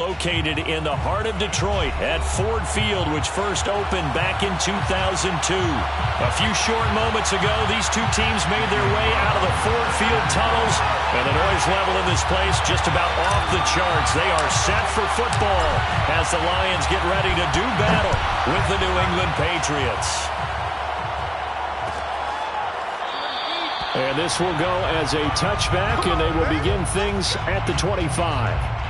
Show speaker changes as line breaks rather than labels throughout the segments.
Located in the heart of Detroit at Ford Field, which first opened back in 2002. A few short moments ago, these two teams made their way out of the Ford Field tunnels, and the noise level in this place just about off the charts. They are set for football as the Lions get ready to do battle with the New England Patriots.
And this will go as a touchback, and they will begin things at the 25.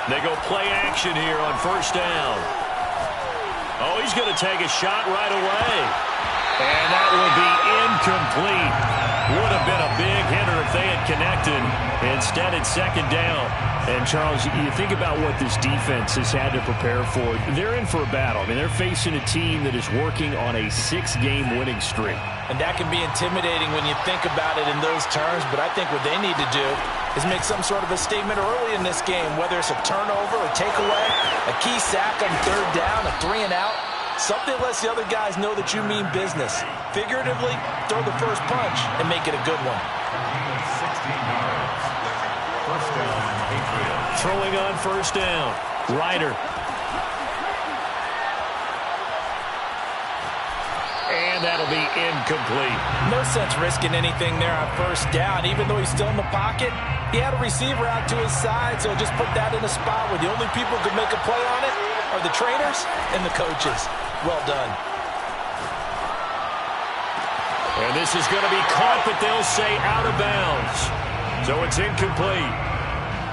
They go play action here on first down. Oh, he's going to take a shot right away. And that will be incomplete. Would have been a big hitter if they had connected. Instead, it's second down.
And, Charles, you think about what this defense has had to prepare for. They're in for a battle. I mean, they're facing a team that is working on a 6-game winning streak.
And that can be intimidating when you think about it in those terms. But I think what they need to do is make some sort of a statement early in this game, whether it's a turnover, a takeaway, a key sack on third down, a 3-and-out. Something that lets the other guys know that you mean business. Figuratively, throw the first punch and make it a good one.
16 yards. First down, Patriots.
Throwing on first down. Ryder. And that'll be incomplete.
No sense risking anything there on first down. Even though he's still in the pocket, he had a receiver out to his side, so just put that in a spot where the only people who can make a play on it are the trainers and the coaches. Well done.
And this is going to be caught, but they'll say out of bounds. So it's incomplete.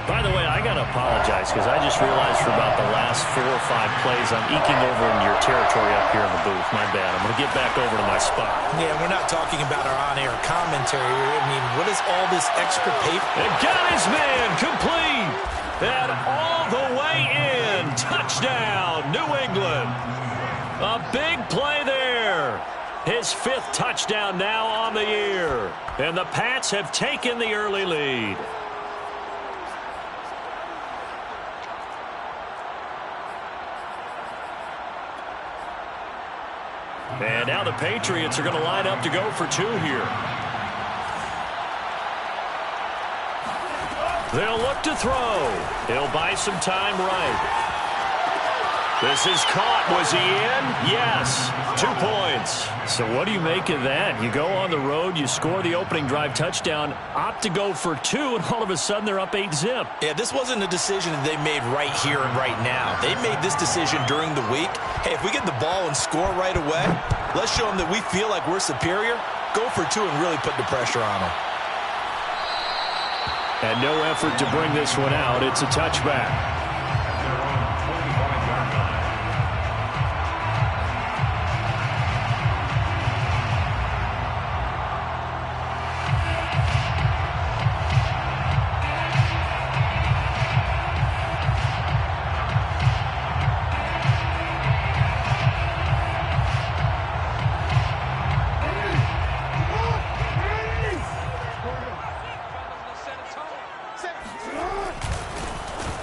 By the way, I got to apologize because I just realized for about the last 4 or 5 plays, I'm eking over into your territory up here in the booth. My bad. I'm going to get back over to my spot.
Yeah, we're not talking about our on-air commentary. I mean, what is all this extra paper?
And got his man complete. And all the way in. Touchdown, New England. A big play there. His 5th touchdown now on the year. And the Pats have taken the early lead. And now the Patriots are going to line up to go for 2 here. They'll look to throw. He'll buy some time right. This is caught. Was he in? Yes. 2 points.
So what do you make of that? You go on the road, you score the opening drive touchdown, opt to go for 2, and all of a sudden they're up 8-zip.
Yeah, this wasn't a decision that they made right here and right now. They made this decision during the week. Hey, if we get the ball and score right away, let's show them that we feel like we're superior. Go for 2 and really put the pressure on them.
And no effort to bring this one out. It's a touchback.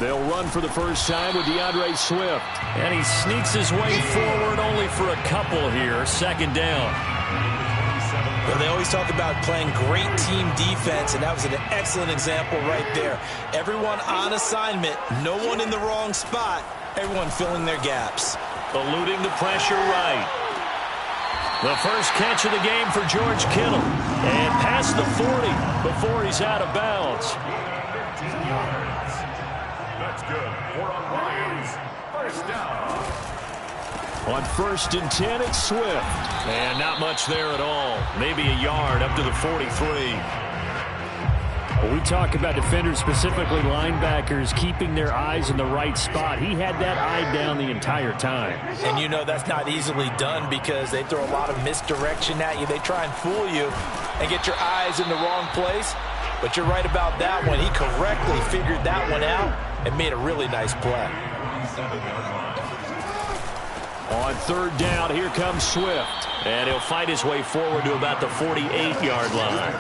They'll run for the first time with DeAndre Swift.
And he sneaks his way forward only for a couple here. Second down.
Well, they always talk about playing great team defense, and that was an excellent example right there. Everyone on assignment, no one in the wrong spot, everyone filling their gaps.
Eluding the pressure right. The first catch of the game for George Kittle. And past the 40 before he's out of bounds.
15 yards. That's good for a Lions first down.
On 1st and 10, it's Swift.
And not much there at all. Maybe a yard up to the 43.
We talk about defenders, specifically linebackers, keeping their eyes in the right spot. He had that eye down the entire time.
And you know that's not easily done because they throw a lot of misdirection at you. They try and fool you and get your eyes in the wrong place. But you're right about that one. He correctly figured that one out and made a really nice play.
On third down, here comes Swift. And he'll fight his way forward to about the 48-yard line.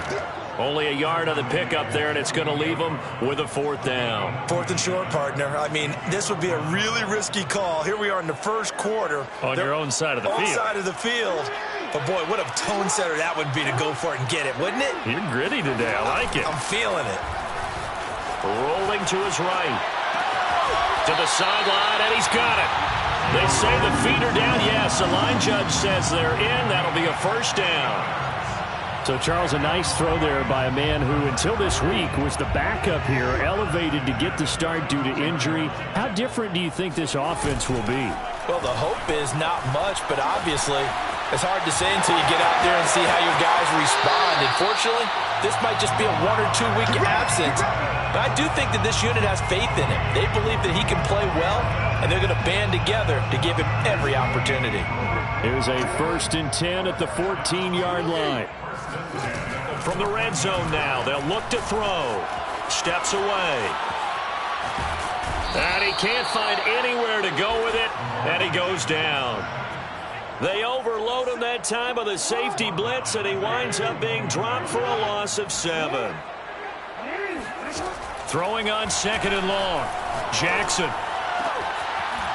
Only a yard on the pickup there, and it's going to leave him with a fourth down.
Fourth and short, partner. I mean, this would be a really risky call. Here we are in the first quarter.
On your own side of the field.
Own side of the field. But, boy, what a tone setter that would be to go for it and get it, wouldn't it?
You're gritty today. I like it.
I'm feeling it.
Rolling to his right. To the sideline, and he's got it. They say the feet are down. Yes, the line judge says they're in. That'll be a first down.
So, Charles, a nice throw there by a man who, until this week, was the backup here, elevated to get the start due to injury. How different do you think this offense will be?
Well, the hope is not much, but obviously it's hard to say until you get out there and see how your guys respond. Unfortunately, this might just be a 1 or 2 week absence. But I do think that this unit has faith in him. They believe that he can play well, and they're going to band together to give him every opportunity.
Here's a 1st and 10 at the 14-yard line.
From the red zone now, they'll look to throw. Steps away. And he can't find anywhere to go with it, and he goes down. They overload him that time with a safety blitz, and he winds up being dropped for a loss of 7. Throwing on 2nd and long. Jackson.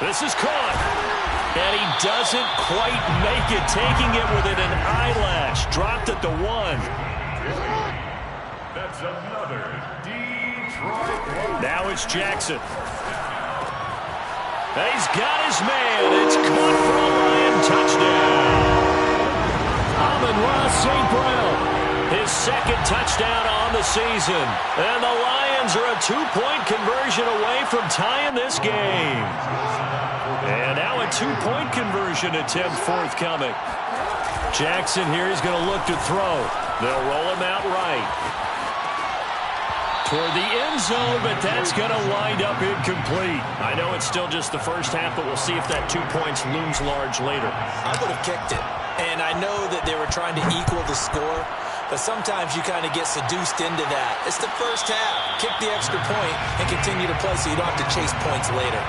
This is caught. And he doesn't quite make it, taking it within an eyelash. Dropped at the 1.
That's another Detroit.
Now it's Jackson. And he's got his man. It's caught for a Lion touchdown. Amon-Ra St. Brown. His 2nd touchdown on the season. And the Lions are a 2-point conversion away from tying this game. And now a 2-point conversion attempt forthcoming. Jackson here is going to look to throw. They'll roll him out right. Toward the end zone, but that's going to wind up incomplete. I know it's still just the first half, but we'll see if that 2 points looms large later.
I would have kicked it. And I know that they were trying to equal the score, but sometimes you kind of get seduced into that. It's the first half. Kick the extra point and continue to play so you don't have to chase points later.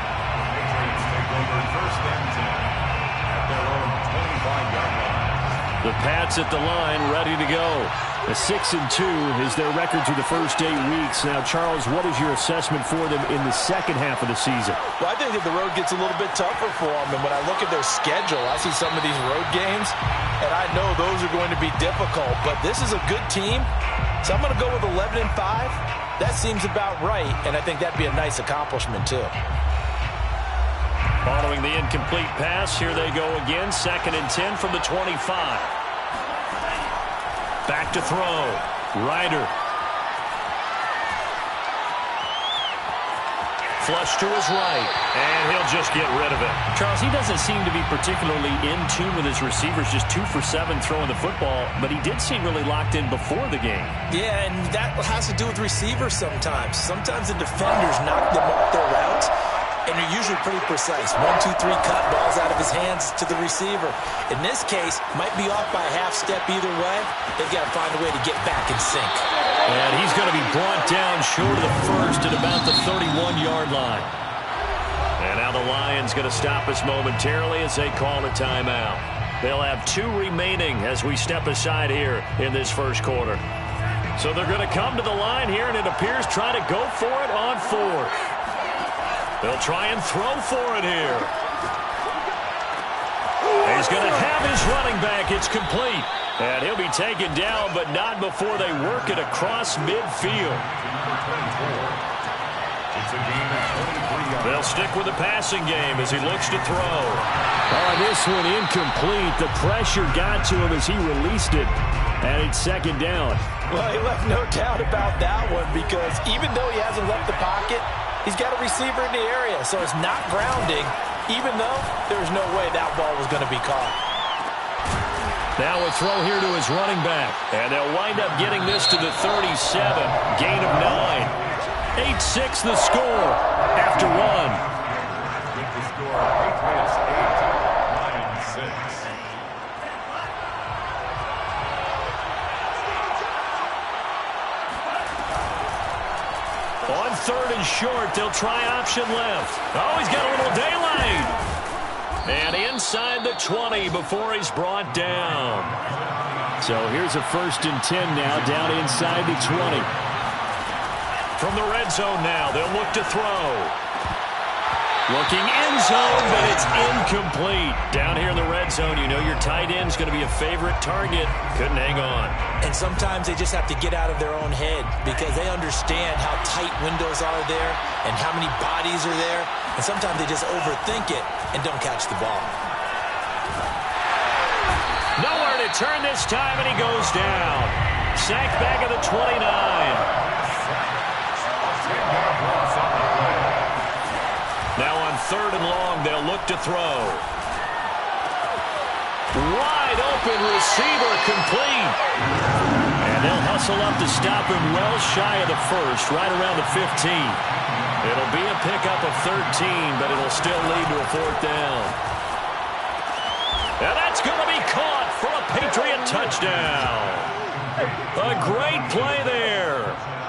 The Pats at the line, ready to go. A 6-2 is their record through the first 8 weeks. Now, Charles, what is your assessment for them in the second half of the season?
Well, I think that the road gets a little bit tougher for them. And when I look at their schedule, I see some of these road games, and I know those are going to be difficult. But this is a good team, so I'm going to go with 11-5. That seems about right, and I think that'd be a nice accomplishment, too.
Following the incomplete pass, here they go again. 2nd and 10 from the 25. Back to throw. Ryder. Flush to his right, and he'll just get rid of it.
Charles, he doesn't seem to be particularly in tune with his receivers, just 2 for 7 throwing the football, but he did seem really locked in before the game.
Yeah, and that has to do with receivers sometimes. Sometimes the defenders knock them off their routes, and they're usually pretty precise. 1, 2, 3 cut, balls out of his hands to the receiver. In this case, might be off by a half step either way. They've got to find a way to get back in sync.
And he's going to be brought down short of the first at about the 31-yard line. And now the Lions going to stop us momentarily as they call a timeout. They'll have 2 remaining as we step aside here in this first quarter. So they're going to come to the line here, and it appears try to go for it on 4th. They'll try and throw for it here. He's going to have his running back. It's complete. And he'll be taken down, but not before they work it across midfield. They'll stick with the passing game as he looks to throw.
Oh, this one incomplete. The pressure got to him as he released it. And it's 2nd down.
Well, he left no doubt about that one, because even though he hasn't left the pocket, he's got a receiver in the area, so it's not grounding, even though there's no way that ball was going to be caught.
Now a throw here to his running back, and they'll wind up getting this to the 37. Gain of 9. 8-6 the score after 1.
With the score, Patriots 8, Lions 6.
On 3rd and short, they'll try option left. Oh, he's got a little daylight. And inside the 20 before he's brought down.
So here's a 1st and 10 now, down inside the 20.
From the red zone now, they'll look to throw. Looking end zone, but it's incomplete. Down here in the red zone, you know your tight end's going to be a favorite target. Couldn't hang on.
And sometimes they just have to get out of their own head because they understand how tight windows are there and how many bodies are there. And sometimes they just overthink it and don't catch the ball.
Nowhere to turn this time, and he goes down. Sacked back at the 29. Now on 3rd and long, they'll look to throw. Wide open receiver, complete. And they'll hustle up to stop him well shy of the 1st, right around the 15. It'll be a pickup of 13, but it'll still lead to a 4th down. And that's going to be caught for a Patriot touchdown. A great play there.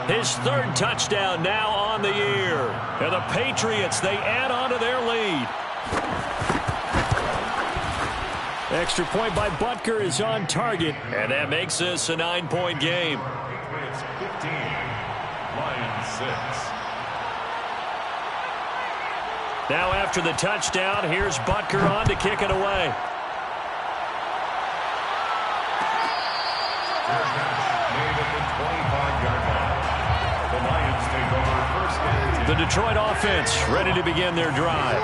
His 3rd touchdown now on the year. And the Patriots, they add on to their lead.
Extra point by Butker is on target.
And that makes this a 9-point game.
Patriots 15, Lions 6.
Now after the touchdown, here's Butker on to kick it away. The Detroit offense ready to begin their drive.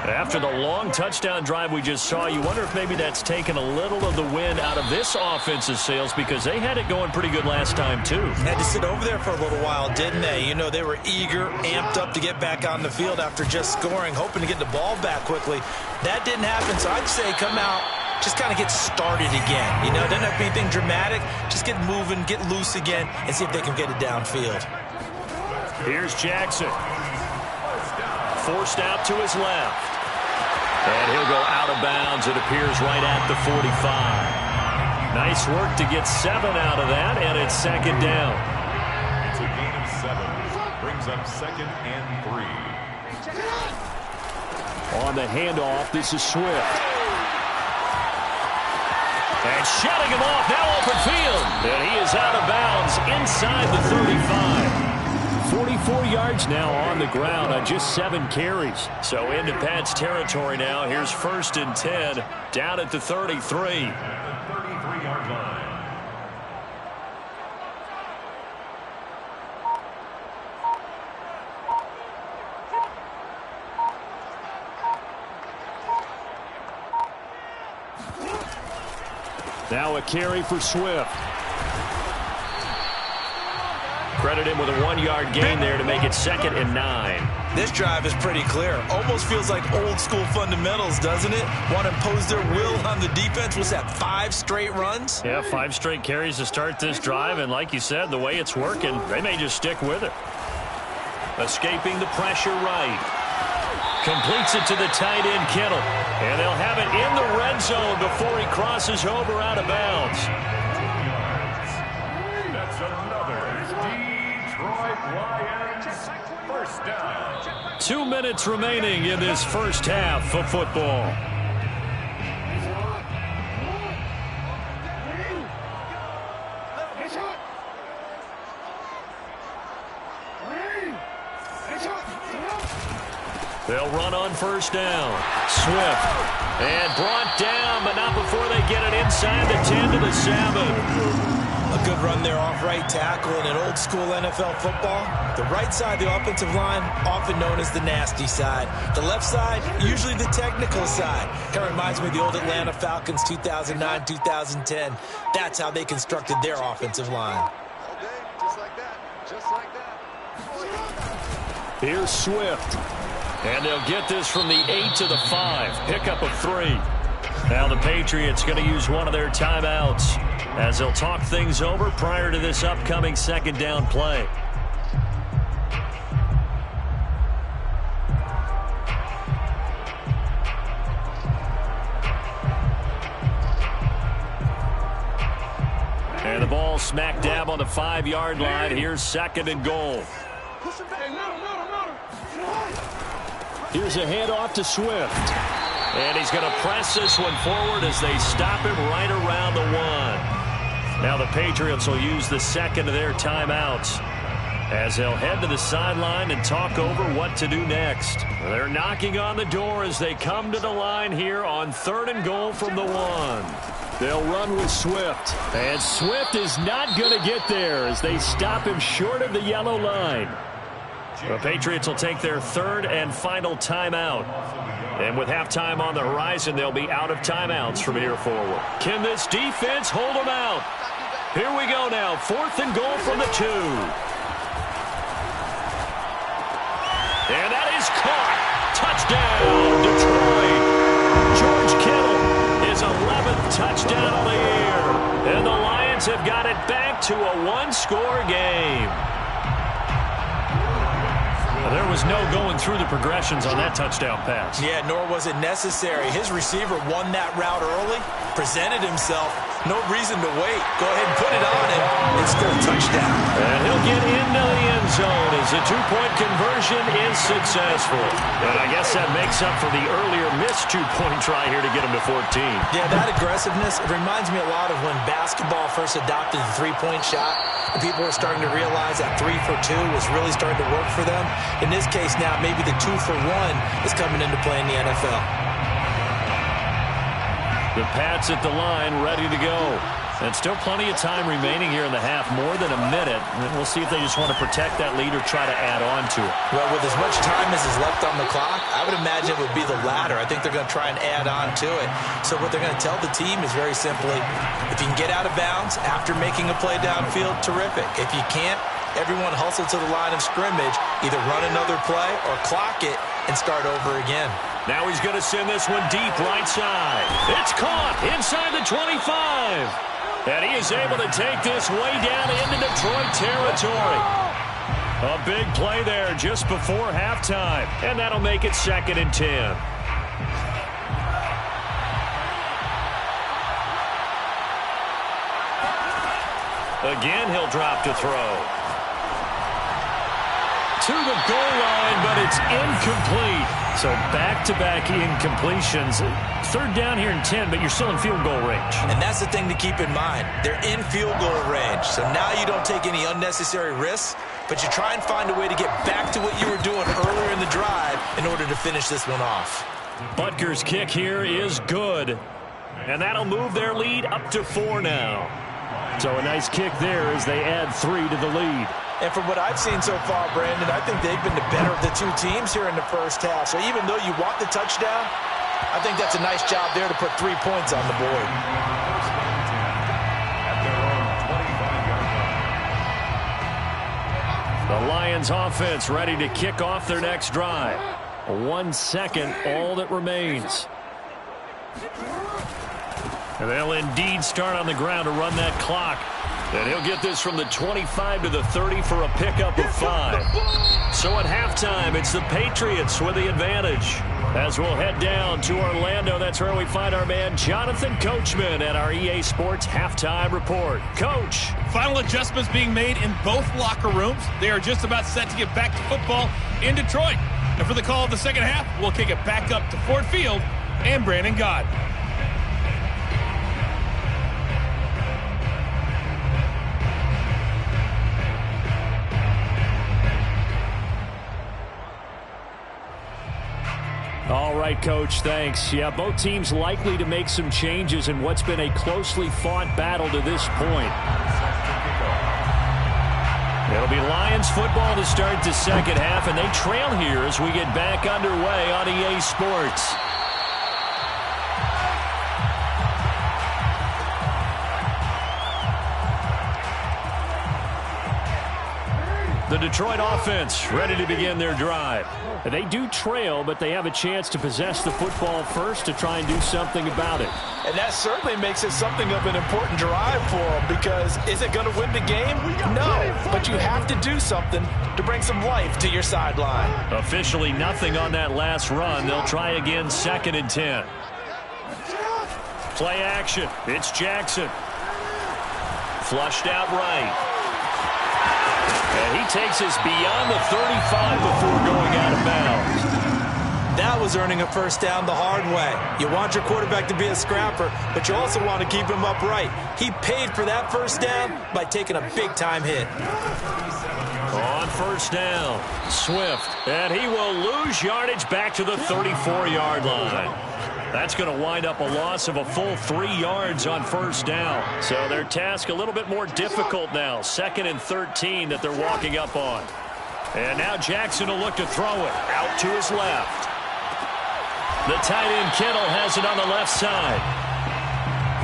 After the long touchdown drive we just saw, you wonder if maybe that's taken a little of the wind out of this offense's sails because they had it going pretty good last time too.
Had to sit over there for a little while, didn't they? You know, they were eager, amped up to get back on the field after just scoring, hoping to get the ball back quickly. That didn't happen, so I'd say come out, just kind of get started again. You know, doesn't have to be anything dramatic. Just get moving, get loose again, and see if they can get it downfield.
Here's Jackson. Forced out to his left. And he'll go out of bounds, it appears, right at the 45. Nice work to get 7 out of that, and it's 2nd down.
It's a gain of 7. Brings up 2nd and 3.
On the handoff, this is Swift.
And shutting him off, now open field. And he is out of bounds inside the 35.
44 yards now on the ground on just 7 carries.
So into Pat's territory now. Here's 1st and 10 down at the 33.
33-yard line.
Now a carry for Swift.
Credit him with a 1-yard gain there to make it 2nd and 9.
This drive is pretty clear. Almost feels like old school fundamentals, doesn't it? Want to impose their will on the defense. What's that, 5 straight runs?
Yeah, 5 straight carries to start this drive. And like you said, the way it's working, they may just stick with it. Escaping the pressure right. Completes it to the tight end, Kittle. And they'll have it in the red zone before he crosses over out of bounds.
That's another Detroit Lions first down.
2 minutes remaining in this first half of football. They'll run on first down. Swift. And brought down, but not before they get it inside the 10 to the 7.
A good run there off right tackle in an old school NFL football. The right side of the offensive line, often known as the nasty side. The left side, usually the technical side. Kind of reminds me of the old Atlanta Falcons 2009-2010. That's how they constructed their offensive line.
Just like that. Just like that.
Here's Swift.
And they'll get this from the 8 to the 5. Pickup of 3. Now the Patriots going to use one of their timeouts as they'll talk things over prior to this upcoming 2nd down play. And the ball smack dab on the 5-yard line. Here's 2nd and goal.
Here's a handoff to Swift.
And he's going to press this one forward as they stop him right around the 1. Now the Patriots will use the second of their timeouts as they'll head to the sideline and talk over what to do next. They're knocking on the door as they come to the line here on 3rd and goal from the 1. They'll run with Swift. And Swift is not going to get there as they stop him short of the yellow line. The Patriots will take their 3rd and final timeout. And with halftime on the horizon, they'll be out of timeouts from here forward. Can this defense hold them out? Here we go now. 4th and goal from the 2. And that is caught. Touchdown, Detroit. George Kittle, his 11th touchdown of the year. And the Lions have got it back to a 1-score game. There was no going through the progressions on that touchdown pass.
Yeah, nor was it necessary. His receiver won that route early, presented himself. No reason to wait. Go ahead and put it on him and score a touchdown.
And he'll get into the end zone as the 2-point conversion is successful. And I guess that makes up for the earlier missed 2-point try here to get him to 14.
Yeah, that aggressiveness, it reminds me a lot of when basketball first adopted the 3-point shot. And people were starting to realize that 3 for 2 was really starting to work for them. In this case now, maybe the 2 for 1 is coming into play in the NFL.
The Pats at the line, ready to go. And still plenty of time remaining here in the half, more than a minute. And we'll see if they just want to protect that lead or try to add on to it.
Well, with as much time as is left on the clock, I would imagine it would be the latter. I think they're going to try and add on to it. So what they're going to tell the team is very simply, if you can get out of bounds after making a play downfield, terrific. If you can't, everyone hustle to the line of scrimmage, either run another play or clock it and start over again.
Now he's going to send this one deep right side. It's caught inside the 25. And he is able to take this way down into Detroit territory. A big play there just before halftime. And that'll make it 2nd and 10. Again, he'll drop to throw. To the goal line, but it's incomplete. So back-to-back incompletions. 3rd down here and 10, but you're still in field goal range.
And that's the thing to keep in mind. They're in field goal range. So now you don't take any unnecessary risks, but you try and find a way to get back to what you were doing earlier in the drive in order to finish this one off.
Butker's kick here is good. And that'll move their lead up to 4 now. So a nice kick there as they add 3 to the lead.
And from what I've seen so far, Brandon, I think they've been the better of the 2 teams here in the first half. So even though you want the touchdown, I think that's a nice job there to put 3 points on the board.
The Lions offense ready to kick off their next drive. 1 second, all that remains. And they'll indeed start on the ground to run that clock. And he'll get this from the 25 to the 30 for a pickup of 5. So at halftime, it's the Patriots with the advantage. As we'll head down to Orlando, that's where we find our man Jonathan Coachman at our EA Sports Halftime Report. Coach.
Final adjustments being made in both locker rooms. They are just about set to get back to football in Detroit. And for the call of the second half, we'll kick it back up to Ford Field and Brandon Gaudin.
All right, Coach, thanks. Yeah, both teams likely to make some changes in what's been a closely fought battle to this point. It'll be Lions football to start the second half, and they trail here as we get back underway on EA Sports. The Detroit offense ready to begin their drive. They do trail, but they have a chance to possess the football first to try and do something about it.
And that certainly makes it something of an important drive for them, because is it going to win the game? No, but you have to do something to bring some life to your sideline.
Officially nothing on that last run. They'll try again, 2nd and 10. Play action. It's Jackson. Flushed out right. And he takes us beyond the 35 before going out of bounds.
That was earning a first down the hard way. You want your quarterback to be a scrapper, but you also want to keep him upright. He paid for that first down by taking a big-time hit.
On first down, Swift, and he will lose yardage back to the 34-yard line. That's going to wind up a loss of a full 3 yards on first down. So their task a little bit more difficult now. 2nd and 13 that they're walking up on. And now Jackson will look to throw it out to his left. The tight end Kittle has it on the left side.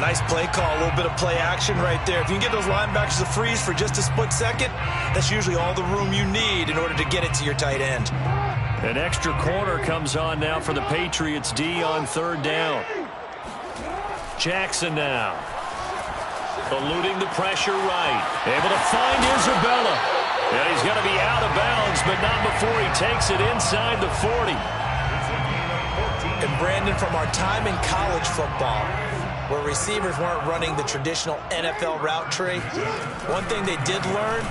Nice play call, a little bit of play action right there. If you can get those linebackers to freeze for just a split second, that's usually all the room you need in order to get it to your tight end.
An extra corner comes on now for the Patriots D on 3rd down. Jackson now. Eluding the pressure right. Able to find Isabella. And he's going to be out of bounds, but not before he takes it inside the 40.
And Brandon, from our time in college football, where receivers weren't running the traditional NFL route tree, one thing they did learn,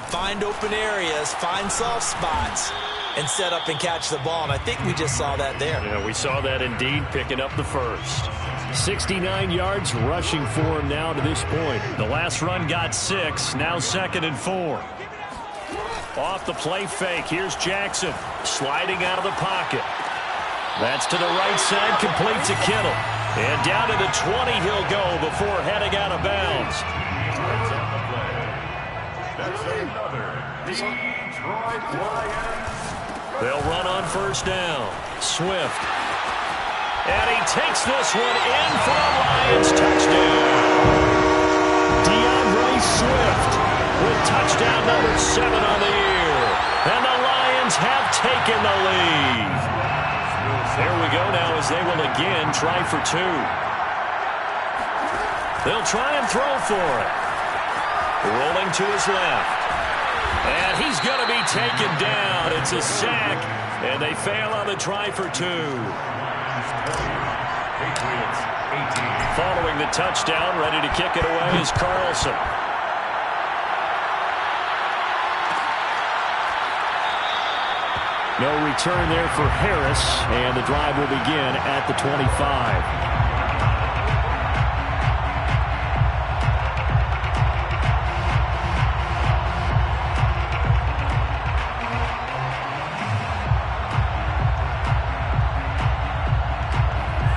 find open areas, find soft spots, and set up and catch the ball. And I think we just saw that there.
Yeah, we saw that indeed, picking up the first. 69 yards rushing for him now to this point. The last run got 6, now 2nd and 4. Off the play fake, here's Jackson, sliding out of the pocket. That's to the right side, complete to Kittle. And down to the 20 he'll go before heading out of bounds.
That's another Detroit Lions.
They'll run on first down. Swift. And he takes this one in for a Lions touchdown. DeAndre Swift with touchdown number 7 on the year. And the Lions have taken the lead. There we go now as they will again try for 2. They'll try and throw for it. Rolling to his left. And he's going to be taken down. It's a sack. And they fail on the try for 2.
Patriots 18.
Following the touchdown, ready to kick it away is Carlson. No return there for Harris, and the drive will begin at the 25.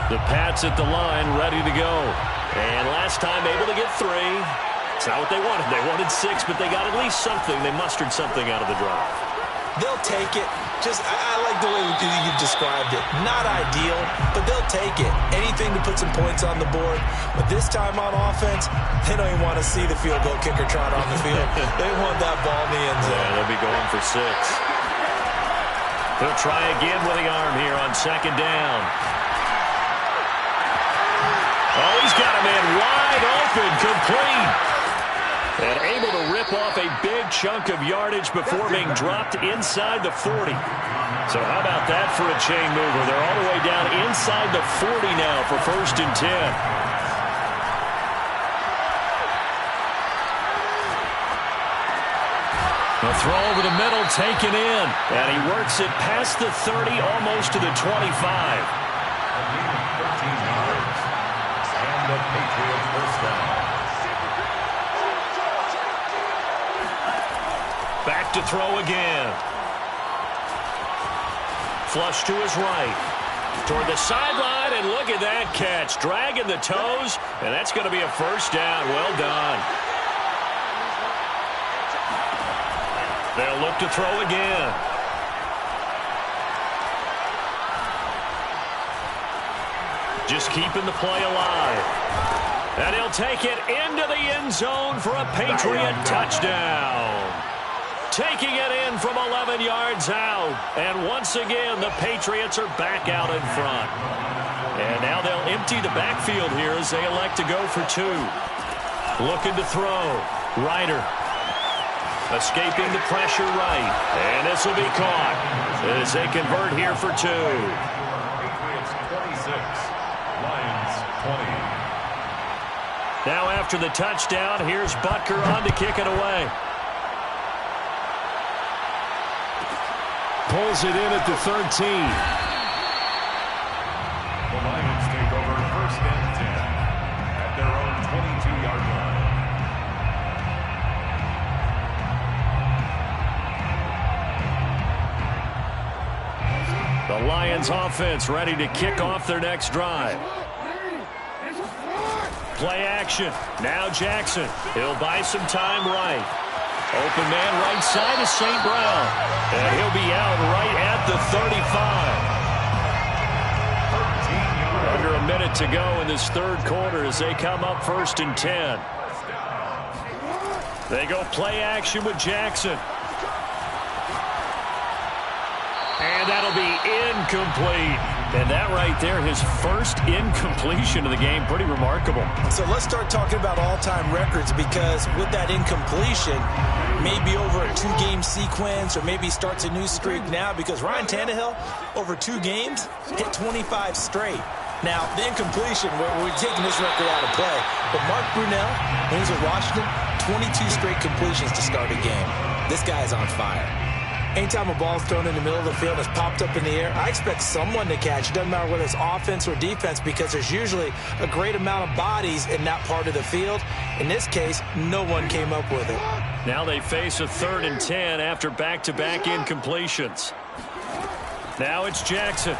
The Pats at the line, ready to go. And last time able to get 3. It's not what they wanted. They wanted 6, but they got at least something. They mustered something out of the drive.
They'll take it. I like the way you've described it. Not ideal, but they'll take it. Anything to put some points on the board. But this time on offense, they don't even want to see the field goal kicker trot on the field. They want that ball in the end zone.
Yeah, they'll be going for 6. They'll try again with the arm here on 2nd down. Oh, he's got a man wide open, complete. And able to rip off a big chunk of yardage before being dropped inside the 40. So how about that for a chain mover? They're all the way down inside the 40 now for 1st and 10. The throw over the middle taken in. And he works it past the 30, almost to the 25.
13 yards. And the Patriots first down.
Back to throw again. Flush to his right. Toward the sideline, and look at that catch. Dragging the toes, and that's going to be a first down. Well done. They'll look to throw again. Just keeping the play alive. And he'll take it into the end zone for a Patriot touchdown. Taking it in from 11 yards out. And once again, the Patriots are back out in front. And now they'll empty the backfield here as they elect to go for 2. Looking to throw. Ryder. Escaping the pressure right. And this will be caught as they convert here for 2.
Patriots 26. Lions 20.
Now after the touchdown, here's Butker on to kick it away. Pulls it in at the 13.
Lions offense ready to kick off their next drive. Play action. Now Jackson. He'll buy some time right. Open man right side is St. Brown. And he'll be out right at the 35. Under a minute to go in this third quarter as they come up 1st and 10. They go play action with Jackson. And that'll be incomplete. And that right there, his first incompletion of the game, pretty remarkable.
So let's start talking about all-time records, because with that incompletion, maybe over a 2-game sequence, or maybe starts a new streak now, because Ryan Tannehill, over 2 games, hit 25 straight. Now, the incompletion, we're taking this record out of play, but Mark Brunell, when he was at Washington, 22 straight completions to start a game. This guy's on fire. Anytime a ball's thrown in the middle of the field and it's popped up in the air, I expect someone to catch. It doesn't matter whether it's offense or defense, because there's usually a great amount of bodies in that part of the field. In this case, no one came up with it.
Now they face a 3rd and 10 after back-to-back incompletions. Now it's Jackson.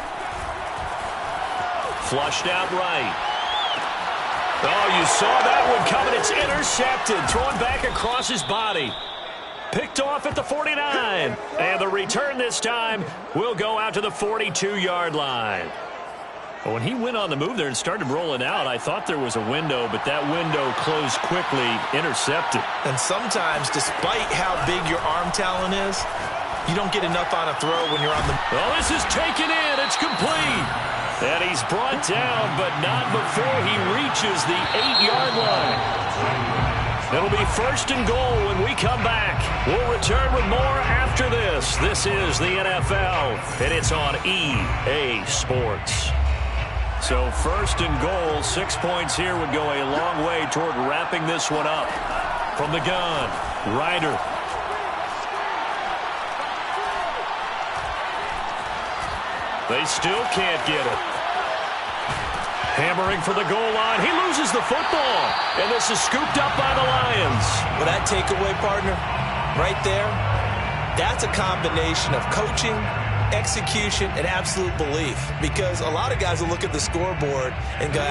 Flushed out right. Oh, you saw that one coming. It's intercepted. Thrown back across his body. Picked off at the 49. And the return this time will go out to the 42-yard line. When he went on the move there and started rolling out, I thought there was a window, but that window closed quickly, intercepted.
And sometimes, despite how big your arm talent is, you don't get enough on a throw when you're on the...
Oh, this is taken in. It's complete. And he's brought down, but not before he reaches the 8-yard line. It'll be 1st and goal when we come back. We'll return with more after this. This is the NFL, and it's on EA Sports. So 1st and goal, 6 points here would go a long way toward wrapping this one up. From the gun, Ryder. They still can't get it. Hammering for the goal line. He loses the football. And this is scooped up by the Lions.
Well, that takeaway, partner, right there, that's a combination of coaching, execution, and absolute belief. Because a lot of guys will look at the scoreboard and go,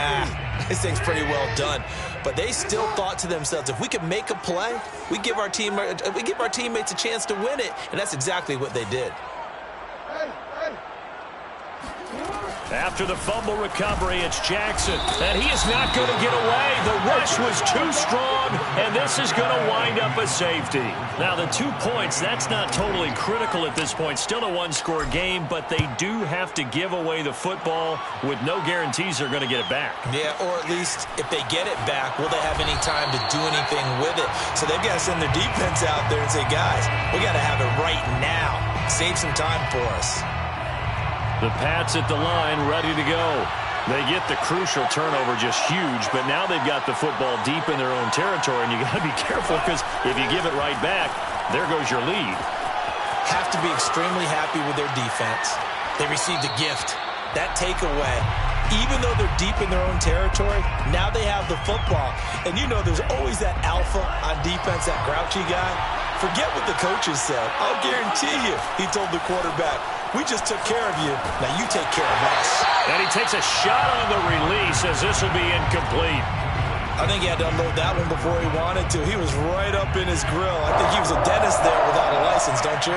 this thing's pretty well done. But they still thought to themselves, if we can make a play, we give our teammates a chance to win it. And that's exactly what they did.
After the fumble recovery, it's Jackson. And he is not going to get away. The rush was too strong, and this is going to wind up a safety. Now, the 2 points, that's not totally critical at this point. Still a one-score game, but they do have to give away the football with no guarantees they're going to get it back.
Yeah, or at least if they get it back, will they have any time to do anything with it? So they've got to send their defense out there and say, guys, we got to have it right now. Save some time for us.
The Pats at the line, ready to go. They get the crucial turnover, just huge, but now they've got the football deep in their own territory, and you got to be careful, because if you give it right back, there goes your lead.
Have to be extremely happy with their defense. They received a gift. That takeaway, even though they're deep in their own territory, now they have the football. And you know there's always that alpha on defense, that grouchy guy. Forget what the coaches said. I'll guarantee you, he told the quarterback, we just took care of you. Now you take care of us.
And he takes a shot on the release as this will be incomplete.
I think he had to unload that one before he wanted to. He was right up in his grill. I think he was a dentist there without a license, don't you?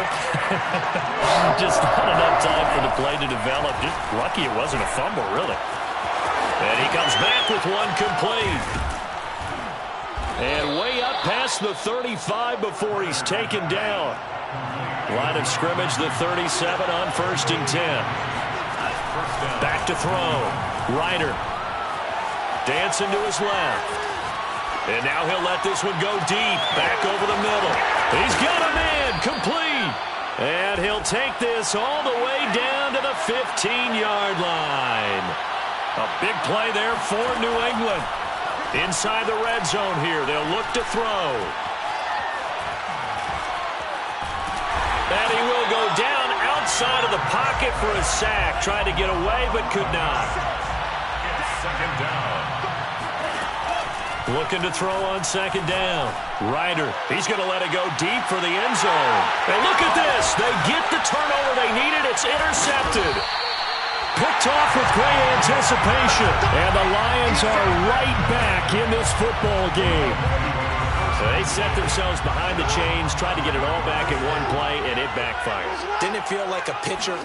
Just not enough time for the play to develop. Just lucky it wasn't a fumble, really. And he comes back with one complete. And way up past the 35 before he's taken down. Line of scrimmage, the 37 on 1st and 10. Back to throw. Ryder. Dancing to his left. And now he'll let this one go deep. Back over the middle. He's got a man. Complete. And he'll take this all the way down to the 15-yard line. A big play there for New England. Inside the red zone here. They'll look to throw. And he will go down outside of the pocket for a sack. Tried to get away, but could not.
Second down.
Looking to throw on 2nd down. Ryder, he's going to let it go deep for the end zone. And look at this. They get the turnover they needed. It's intercepted. Starts off with great anticipation. And the Lions are right back in this football game. So they set themselves behind the chains, tried to get it all back in one play, and it backfired.
Didn't it feel like a pitcher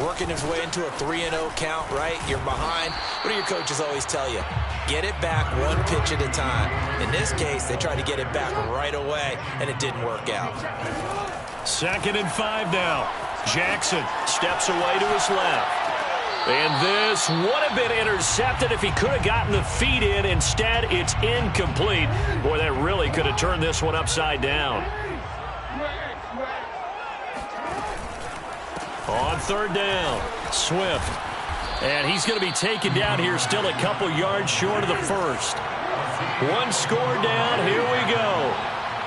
working his way into a 3-0 count, right? You're behind. What do your coaches always tell you? Get it back one pitch at a time. In this case, they tried to get it back right away, and it didn't work out.
2nd and 5 now. Jackson steps away to his left. And this would have been intercepted if he could have gotten the feet in. Instead, it's incomplete. Boy, that really could have turned this one upside down. On 3rd down, Swift. And he's going to be taken down here, still a couple yards short of the first. One score down, here we go.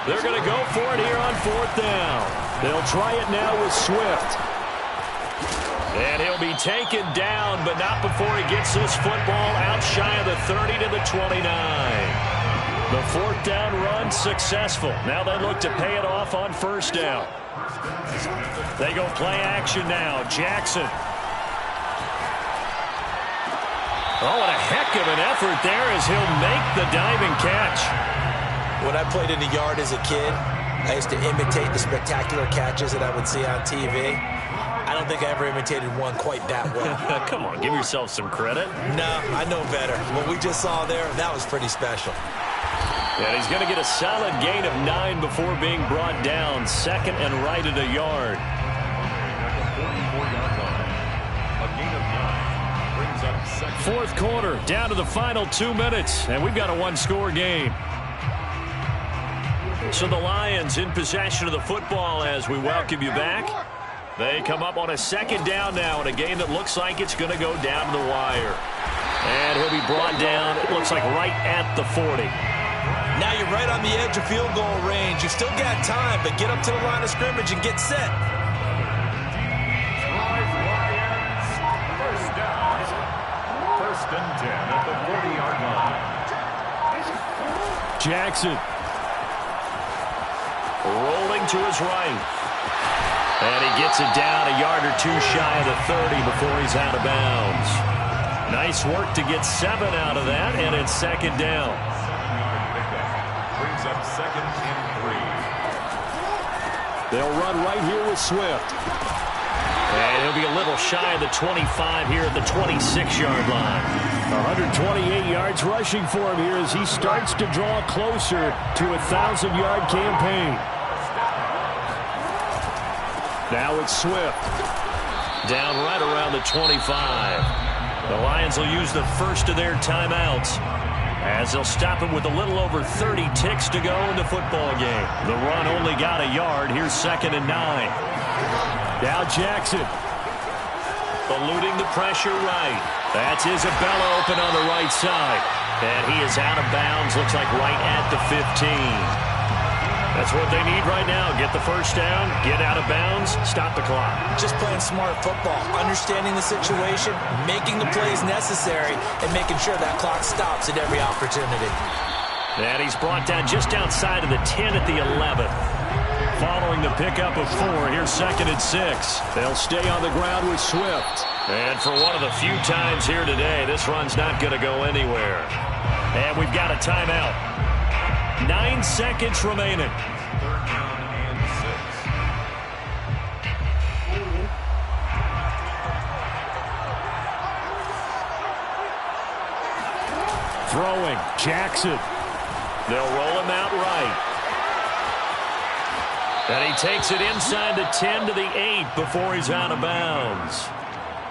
They're going to go for it here on 4th down. They'll try it now with Swift. And he'll be taken down, but not before he gets this football out shy of the 30 to the 29. The 4th down run successful. Now they look to pay it off on 1st down. They go play action now. Jackson. Oh, what a heck of an effort there as he'll make the diving catch.
When I played in the yard as a kid, I used to imitate the spectacular catches that I would see on TV. I don't think I ever imitated one quite that well.
Come on, give yourself some credit.
No, I know better. What we just saw there, that was pretty special.
And he's going to get a solid gain of 9 before being brought down. 2nd and right at a yard. Fourth quarter, down to the final 2 minutes, and we've got a one-score game. So the Lions in possession of the football as we welcome you back. They come up on a 2nd down now in a game that looks like it's going to go down to the wire. And he'll be brought down, it looks like right at the 40.
Now you're right on the edge of field goal range. You've still got time, but get up to the line of scrimmage and get set.
First down. 1st and 10 at the 40-yard line.
Jackson. Rolling to his right. And he gets it down a yard or 2 shy of the 30 before he's out of bounds. Nice work to get 7 out of that, and it's 2nd down.
7-yard pickup. Brings up 2nd and 3.
They'll run right here with Swift. And he'll be a little shy of the 25 here at the 26-yard line. 128 yards rushing for him here as he starts to draw closer to a 1,000-yard campaign. Now it's Swift. Down right around the 25. The Lions will use the first of their timeouts as they'll stop him with a little over 30 ticks to go in the football game. The run only got a yard. Here's 2nd and 9. Now Jackson. Eluding the pressure right. That's Isabella open on the right side. And he is out of bounds. Looks like right at the 15. That's what they need right now. Get the first down, get out of bounds, stop the clock.
Just playing smart football, understanding the situation, making the plays necessary, and making sure that clock stops at every opportunity.
And he's brought down just outside of the 10 at the 11. Following the pickup of 4, here's 2nd and 6. They'll stay on the ground with Swift. And for one of the few times here today, this run's not going to go anywhere. And we've got a timeout. 9 seconds remaining.
3rd down and 6.
Throwing, Jackson. They'll roll him out right. And he takes it inside the 10 to the 8 before he's out of bounds.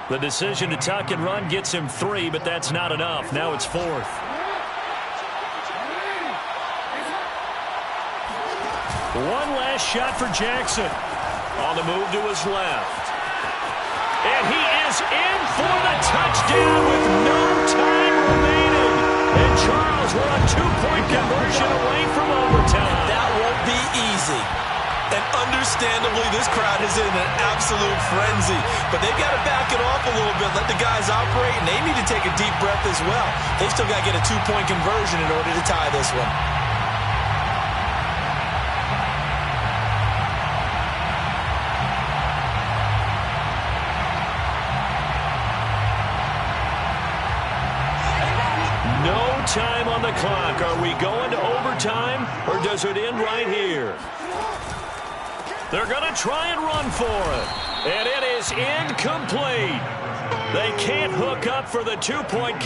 The decision to tuck and run gets him 3, but that's not enough. Now it's 4th. One last shot for Jackson. On the move to his left. And he is in for the touchdown with no time remaining. And Charles, we're a 2-point conversion away from overtime.
That won't be easy. And understandably, this crowd is in an absolute frenzy. But they've got to back it off a little bit, let the guys operate, and they need to take a deep breath as well. They've still got to get a 2-point conversion in order to tie this one.
no time on the clock. Are we going to overtime, or does it end right here? They're going to try and run for it. And it is incomplete. They can't hook up for the two-point